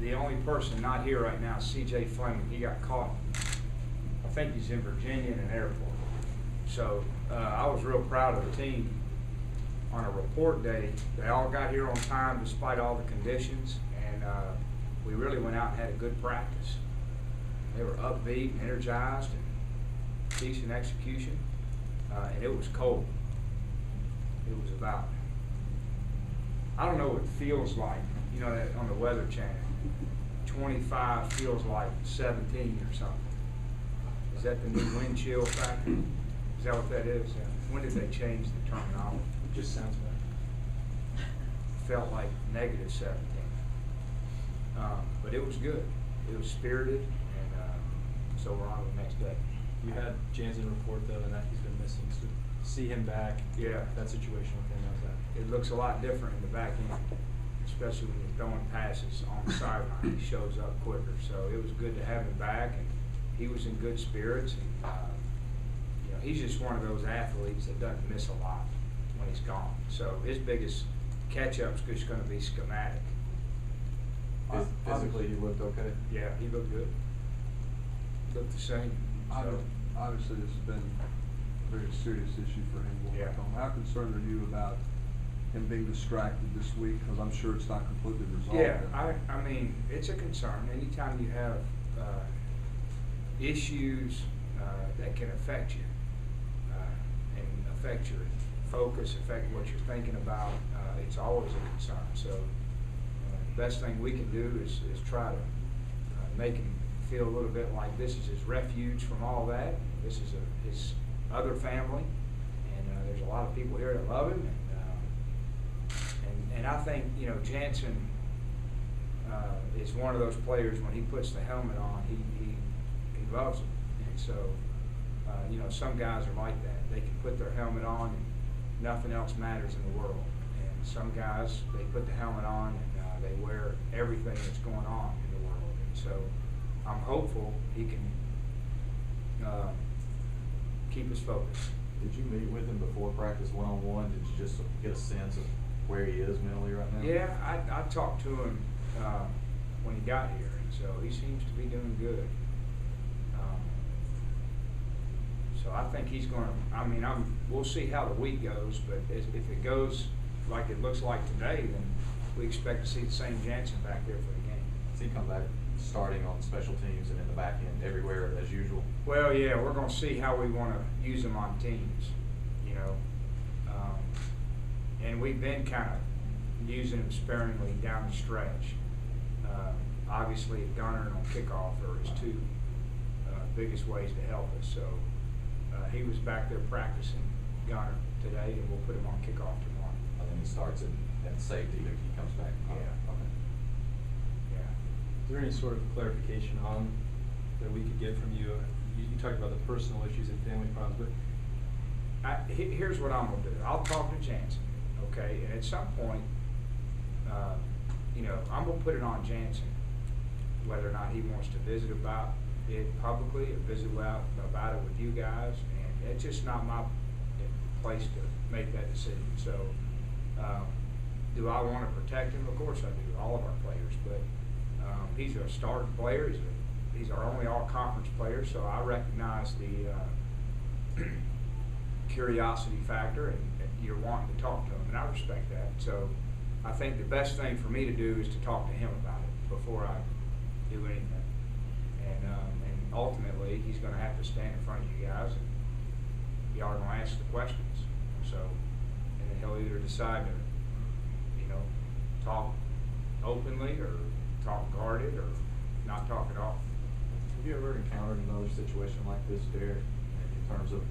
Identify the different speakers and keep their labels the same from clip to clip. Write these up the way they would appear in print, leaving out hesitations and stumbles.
Speaker 1: the only person not here right now is C.J. Fleming. He got caught. I think he's in Virginia in an airport. So I was real proud of the team. On a report day, they all got here on time despite all the conditions, and we really went out and had a good practice. They were upbeat and energized and decent execution, and it was cold. It was about, I don't know what it feels like, you know, that on the Weather Channel, 25 feels like 17 or something. Is that the new wind chill factor? Is that what that is? When did they change the terminology?
Speaker 2: It just sounds better.
Speaker 1: Felt like negative 17. But it was good. It was spirited, and so we're on to the next day.
Speaker 2: You had Jansen report, though, and that he's been missing. So to see him back,
Speaker 1: yeah,
Speaker 2: that situation with him, how's that?
Speaker 1: It looks a lot different in the back end, especially when you're throwing passes on the sideline. He shows up quicker. So it was good to have him back, and he was in good spirits. And, you know, he's just one of those athletes that doesn't miss a lot when he's gone. So his biggest catch-up's just going to be schematic.
Speaker 3: Physically, he looked okay?
Speaker 1: Yeah, he looked good. Looked the same. So.
Speaker 4: Obviously, this has been a very serious issue for him going back home. How concerned are you about him being distracted this week? Because I'm sure it's not completely resolved.
Speaker 1: Yeah, I mean, it's a concern. Anytime you have issues that can affect you and affect your focus, affect what you're thinking about, it's always a concern. So the best thing we can do is try to make him feel a little bit like this is his refuge from all that. This is his other family, and there's a lot of people here that love him. And I think, you know, Jansen is one of those players, when he puts the helmet on, he loves it. And so, you know, some guys are like that. They can put their helmet on and nothing else matters in the world. And some guys, they put the helmet on and they wear everything that's going on in the world. And so I'm hopeful he can keep his focus.
Speaker 3: Did you meet with him before practice one-on-one? Did you just get a sense of where he is mentally right now?
Speaker 1: Yeah, I talked to him when he got here, and so he seems to be doing good. So I think he's going to, I mean, we'll see how the week goes, but if it goes like it looks like today, then we expect to see the same Jansen back there for the game.
Speaker 3: Does he come back starting on special teams and in the back end everywhere as usual?
Speaker 1: Well, yeah, we're going to see how we want to use him on teams, you know. And we've been kind of using him sparingly down the stretch. Obviously, Gunner and on kickoff are his two biggest ways to help us. So he was back there practicing Gunner today, and we'll put him on kickoff tomorrow.
Speaker 3: And then he starts at safety if he comes back.
Speaker 1: Yeah.
Speaker 3: Okay.
Speaker 1: Yeah.
Speaker 2: Is there any sort of clarification on that we could get from you? You talked about the personal issues and family problems, but
Speaker 1: here's what I'm going to do. I'll talk to Jansen, okay? And at some point, you know, I'm going to put it on Jansen, whether or not he wants to visit about it publicly or visit about it with you guys. And it's just not my place to make that decision. So, do I want to protect him? Of course I do, all of our players. But he's a starting player. He's our only all-conference player, so I recognize the curiosity factor, and you're wanting to talk to him, and I respect that. So I think the best thing for me to do is to talk to him about it before I do anything. And ultimately, he's going to have to stand in front of you guys, and y'all are going to ask the questions. So, and then he'll either decide to, you know, talk openly or talk guarded or not talk at all.
Speaker 3: Have you ever encountered another situation like this, Derek, in terms of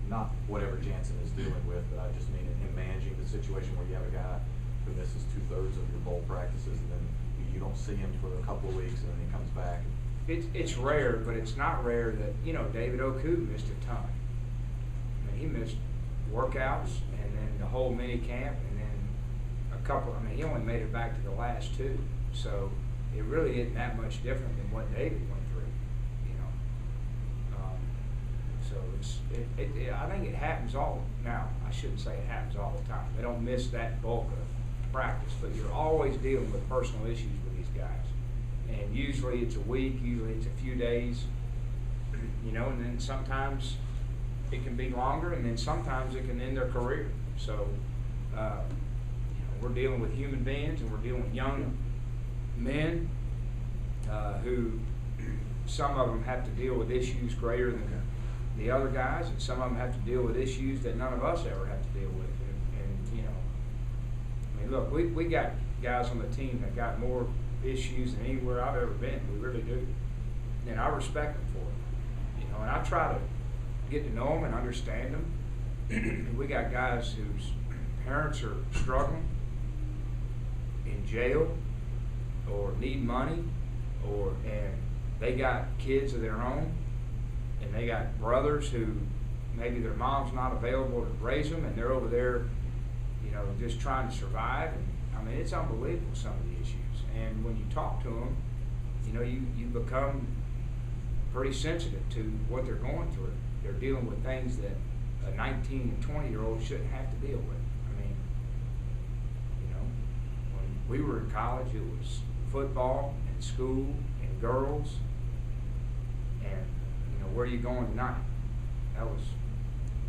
Speaker 3: not whatever Jansen is dealing with, but I just mean in him managing the situation where you have a guy who misses 2/3 of your bowl practices and then you don't see him for a couple of weeks and then he comes back?
Speaker 1: It's rare, but it's not rare that, you know, David Oku missed a ton. I mean, he missed workouts and then the whole mini camp and then a couple, I mean, he only made it back to the last two. So it really isn't that much different than what David went through, you know. So I think it happens now, I shouldn't say it happens all the time. They don't miss that bulk of practice, but you're always dealing with personal issues with these guys. And usually it's a week, usually it's a few days, you know, and then sometimes it can be longer, and then sometimes it can end their career. So, you know, we're dealing with human beings, and we're dealing with young men who, some of them have to deal with issues greater than the other guys, and some of them have to deal with issues that none of us ever have to deal with. And you know, I mean, look, we got guys on the team that got more issues than anywhere I've ever been. We really do, and I respect them for it. You know, and I try to get to know them and understand them. We got guys whose parents are struggling, in jail, or need money, and they got kids of their own, and they got brothers who maybe their mom's not available to raise them, and they're over there, you know, just trying to survive. And I mean, it's unbelievable, some of the issues. And when you talk to them, you know, you become pretty sensitive to what they're going through. They're dealing with things that a 19 and 20-year-old shouldn't have to deal with. I mean, you know, when we were in college, it was football and school and girls, and you know, where are you going tonight?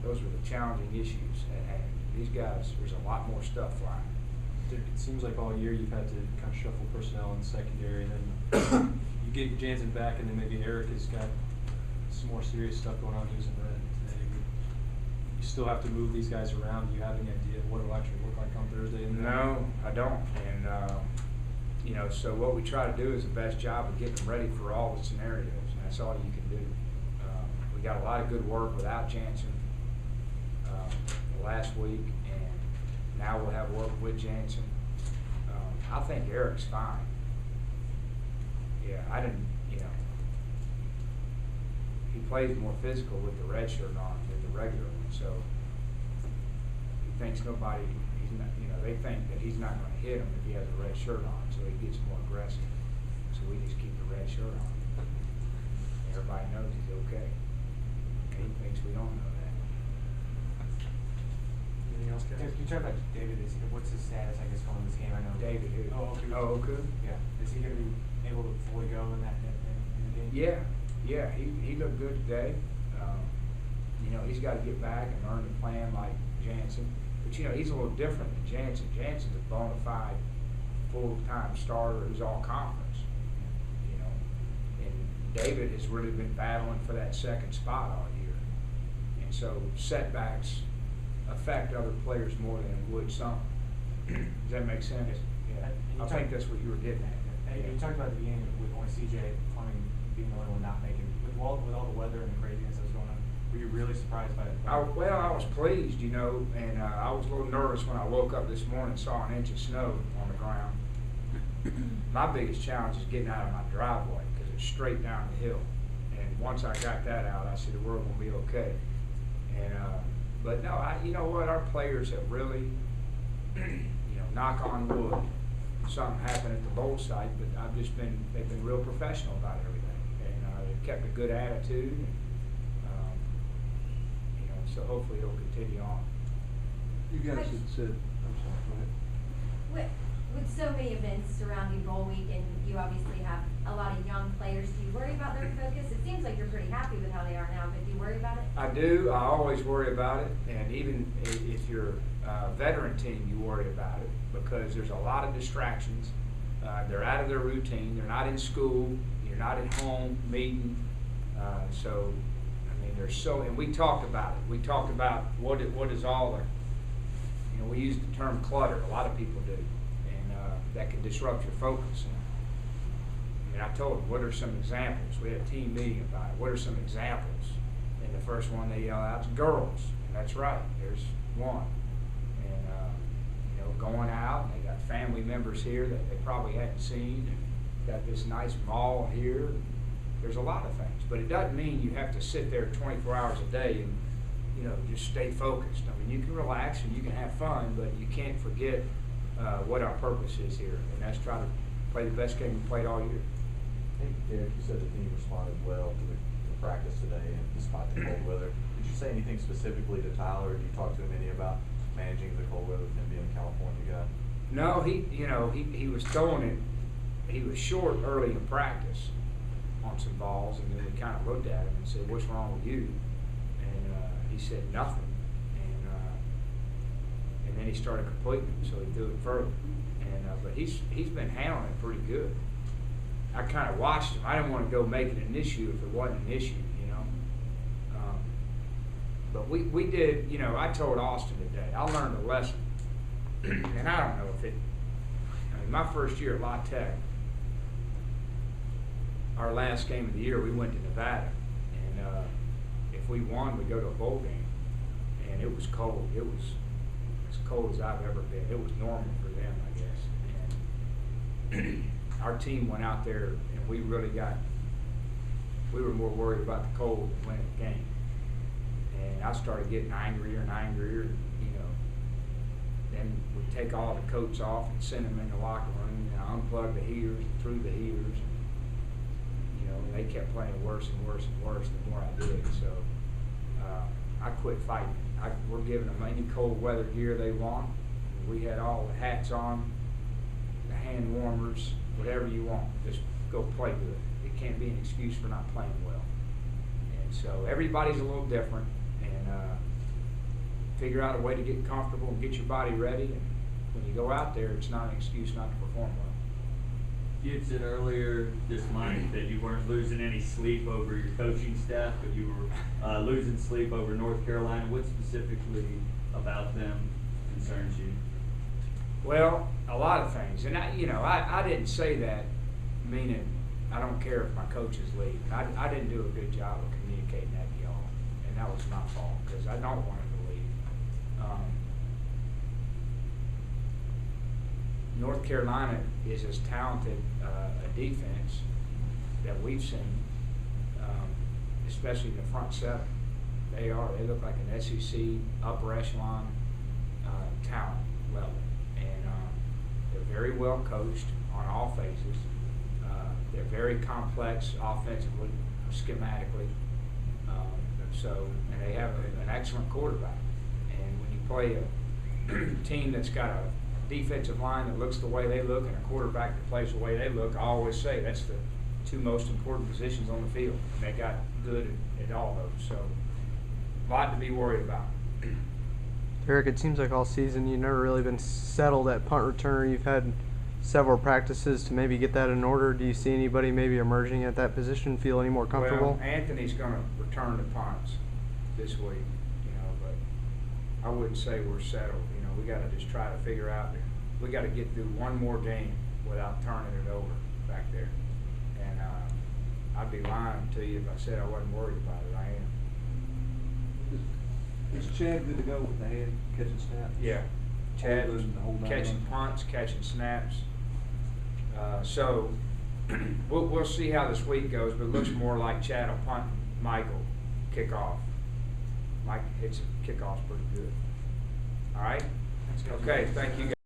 Speaker 1: Those were the challenging issues at hand. These guys, there's a lot more stuff flying.
Speaker 2: It seems like all year you've had to kind of shuffle personnel in the secondary, and then you get Jansen back, and then maybe Eric has got some more serious stuff going on. He was in red today. You still have to move these guys around. Do you have any idea what it'll actually look like on Thursday?
Speaker 1: No, I don't. And you know, so what we try to do is the best job of getting them ready for all the scenarios, and that's all you can do. We got a lot of good work without Jansen last week, and now we'll have work with Jansen. I think Eric's fine. Yeah, I didn't, you know, he plays more physical with the red shirt on than the regular one, so he thinks he's not, you know, they think that he's not going to hit him if he has a red shirt on, so he gets more aggressive. So we just keep the red shirt on. Everybody knows he's okay. And he thinks we don't know that.
Speaker 2: Anything else, guys?
Speaker 5: Can you talk about David? What's his status, I guess, going in this game? I know
Speaker 1: David who?
Speaker 5: Oh, okay.
Speaker 1: Oh, okay.
Speaker 5: Yeah. Is he going to be able to fully go in the game?
Speaker 1: Yeah, he looked good today. You know, he's got to get back and learn to plan like Jansen. But, you know, he's a little different than Jansen. Jansen's a bona fide full-time starter who's all conference. You know, and David has really been battling for that second spot all year. And so setbacks affect other players more than it would some. Does that make sense? Yeah. I think that's what you were getting at.
Speaker 5: And you talked about at the beginning with only CJ Fleming being the only one not making. With all the weather and the craziness that was going on, were you really surprised by it?
Speaker 1: Well, I was pleased, you know, and I was a little nervous when I woke up this morning and saw an inch of snow on the ground. My biggest challenge is getting out of my driveway because it's straight down the hill. And once I got that out, I said the world will be okay. And but no, you know what? Our players have really, you know, knock on wood, something happened at the bowl site, but they've been real professional about everything, and they've kept a good attitude, and, you know, so hopefully it'll continue on.
Speaker 4: You guys had said, I'm sorry, go ahead.
Speaker 6: With so many events surrounding bowl week, and you obviously have a lot of young players, do you worry about their focus? It seems like you're pretty happy with how they are now, but do you worry about it?
Speaker 1: I do. I always worry about it, and even if you're a veteran team, you worry about it because there's a lot of distractions. They're out of their routine. They're not in school. You're not at home meeting. So, I mean, and we talked about it. We talked about what is all the, you know, we use the term clutter. A lot of people do. That can disrupt your focus. And I told them, what are some examples? We had a team meeting about it. What are some examples? And the first one they yell out is girls. And that's right, there's one. And, you know, going out, and they got family members here that they probably hadn't seen. And got this nice mall here. There's a lot of things. But it doesn't mean you have to sit there 24 hours a day and, you know, just stay focused. I mean, you can relax and you can have fun, but you can't forget what our purpose is here, and that's try to play the best game we played all year.
Speaker 3: Hey, Derek, you said the team responded well to the practice today, and despite the cold weather. Did you say anything specifically to Tyler, or did you talk to him any about managing the cold weather with him being a California guy?
Speaker 1: No, he was throwing it he was short early in practice on some balls, and then we kind of looked at him and said, "What's wrong with you?" And he said nothing. And then he started completing them, so he threw it further. And but he's been handling it pretty good. I kind of watched him. I didn't want to go make it an issue if it wasn't an issue, you know. But we did, you know, I told Austin today, I learned a lesson. And I don't know if it, I mean, my first year at La Tech, our last game of the year, we went to Nevada. And if we won, we'd go to a bowl game. And it was cold. It was as cold as I've ever been. It was normal for them, I guess. And our team went out there, and we were more worried about the cold than winning the game. And I started getting angrier and angrier, you know. Then we'd take all the coats off and send them in the locker room, and I unplugged the heaters and threw the heaters. And, you know, they kept playing worse and worse and worse the more I did. So I quit fighting. We're giving them any cold weather gear they want. We had all the hats on, the hand warmers, whatever you want. Just go play good. It can't be an excuse for not playing well. And so everybody's a little different, and figure out a way to get comfortable and get your body ready. And when you go out there, it's not an excuse not to perform well.
Speaker 7: You had said earlier this month that you weren't losing any sleep over your coaching staff, but you were losing sleep over North Carolina. What specifically about them concerns you?
Speaker 1: Well, a lot of things. And I didn't say that meaning I don't care if my coaches leave. I didn't do a good job of communicating that to y'all, and that was my fault because I don't want him to leave. North Carolina is as talented a defense that we've seen, especially in the front seven. They look like an SEC upper echelon talent level, and they're very well coached on all phases. They're very complex offensively, schematically. And they have an excellent quarterback. And when you play a team that's got a defensive line that looks the way they look and a quarterback that plays the way they look, I always say that's the two most important positions on the field. And they got good at all those. So a lot to be worried about.
Speaker 8: Eric, it seems like all season you've never really been settled at punt returner. You've had several practices to maybe get that in order. Do you see anybody maybe emerging at that position feel any more comfortable?
Speaker 1: Well, Anthony's going to return the punts this week, you know, but I wouldn't say we're settled. You know, we got to just try to figure out. We got to get through one more game without turning it over back there. And I'd be lying to you if I said I wasn't worried about it. I am.
Speaker 4: Is Chad good to go with the hand catching snaps?
Speaker 1: Yeah. Chad
Speaker 4: Holding the whole nine
Speaker 1: catching
Speaker 4: yards?
Speaker 1: punts, catching snaps. So we'll see how this week goes, but it looks more like Chad will punt, Michael kick off. Mike hits a kickoff's pretty good. All right? Okay, thank you guys.